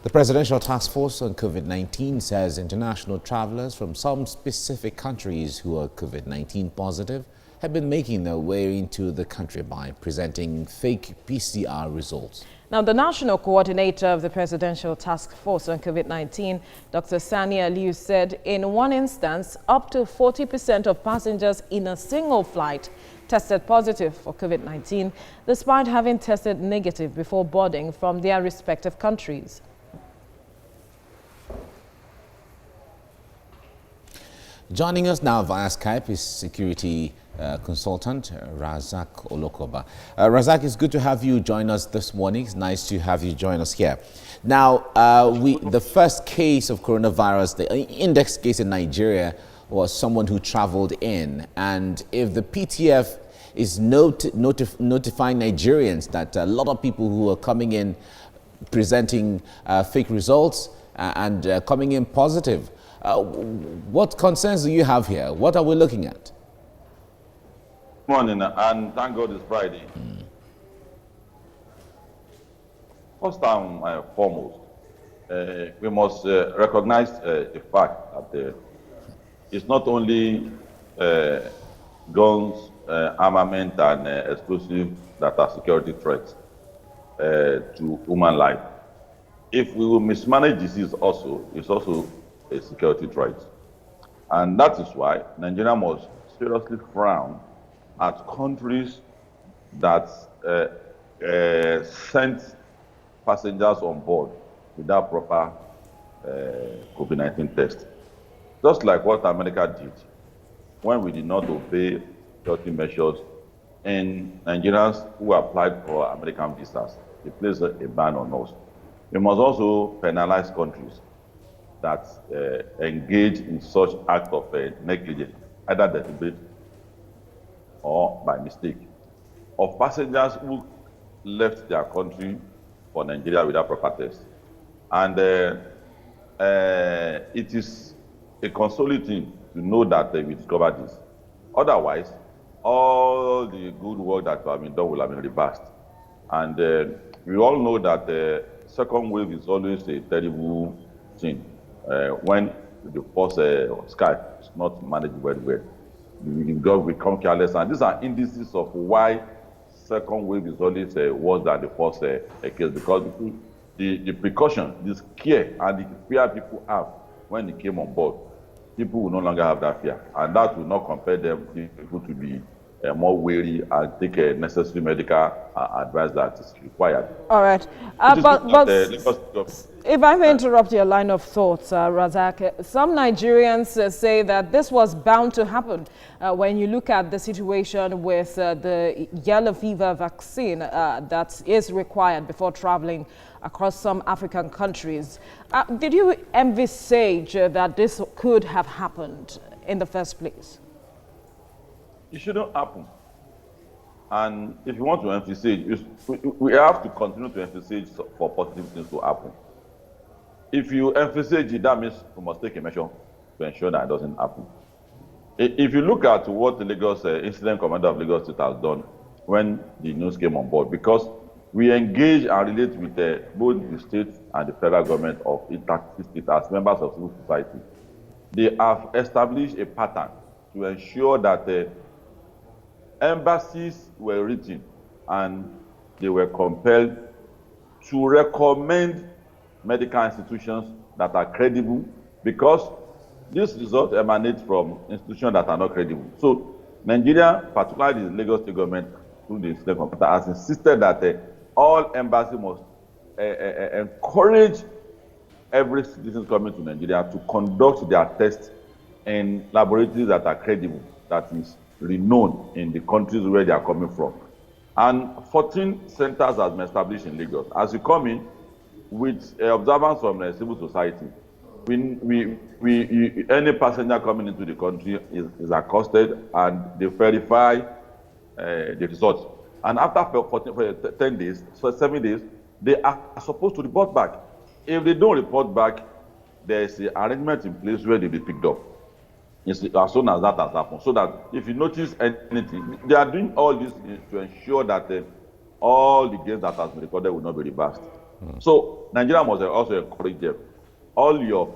The Presidential Task Force on COVID-19 says international travelers from some specific countries who are COVID-19 positive have been making their way into the country by presenting fake PCR results. Now, the national coordinator of the Presidential Task Force on COVID-19, Dr. Sani Aliyu, said in one instance, up to 40% of passengers in a single flight tested positive for COVID-19, despite having tested negative before boarding from their respective countries. Joining us now via Skype is security consultant Razak Olokoba. Razak, it's good to have you join us this morning. It's nice to have you join us here. Now, the first case of coronavirus, the index case in Nigeria, was someone who traveled in. And if the PTF is notifying Nigerians that a lot of people who are coming in presenting fake results and coming in positive, what concerns do you have here? What are we looking at? Good morning, and thank God it's Friday. First and foremost, we must recognize the fact that it's not only guns, armament, and explosives that are security threats to human life. If we will mismanage disease also, it's also a security threat. And that is why Nigeria must seriously frown at countries that sent passengers on board without proper COVID-19 test. Just like what America did when we did not obey security measures in Nigerians who applied for American visas. They placed a ban on us. We must also penalize countries that engage in such acts of negligence, either deliberate or by mistake, of passengers who left their country for Nigeria without proper test. And it is a consoling thing to know that we discovered this. Otherwise, all the good work that have been done will have been reversed. And we all know that the second wave is always a terrible thing. When the first sky is not managed very well, we become careless, and these are indices of why second wave is always worse than the first case, because the precaution, this care, and the fear people have when they came on board, people will no longer have that fear, and that will not compel them people to be more wary and take necessary medical advice that is required. All right. If I may interrupt your line of thoughts, Razak, some Nigerians say that this was bound to happen when you look at the situation with the yellow fever vaccine that is required before traveling across some African countries. Did you envisage that this could have happened in the first place? It shouldn't happen. And if you want to emphasize, we have to continue to emphasize for positive things to happen. If you emphasize it, that means we must take a measure to ensure that it doesn't happen. If you look at what the Lagos Incident Commander of Lagos State has done when the news came on board, because we engage and relate with both the state and the federal government of it as members of civil society, they have established a pattern to ensure that embassies were written and they were compelled to recommend medical institutions that are credible, because this result emanates from institutions that are not credible. So Nigeria, particularly the Lagos State government, through the Incident Commander, has insisted that all embassies must encourage every citizen coming to Nigeria to conduct their tests in laboratories that are credible, that is renowned in the countries where they are coming from. And 14 centers have been established in Lagos. As you come in, with observance from civil society, any passenger coming into the country is accosted and they verify the results. And after 10 days, so 7 days, they are supposed to report back. If they don't report back, there is an arrangement in place where they will be picked up as soon as that has happened. So that if you notice anything, they are doing all this to ensure that all the gains that has been recorded will not be reversed. So Nigeria must also encourage them. All your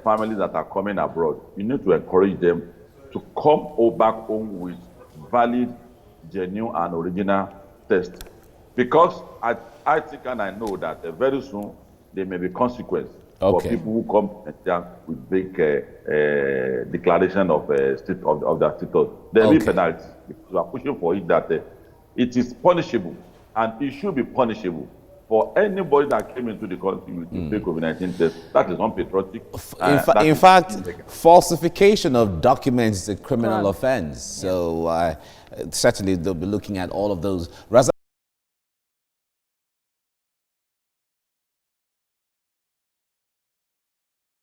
families that are coming abroad, you need to encourage them to come back home with valid, genuine, and original test. Because I think and I know that very soon there may be consequence for people who come with big declaration of state of their status. There will be penalties. We are pushing for it that it is punishable, and it should be punishable for anybody that came into the country with fake COVID-19 test. That is unpatriotic. In fact, falsification of documents is a criminal offense. So certainly they'll be looking at all of those.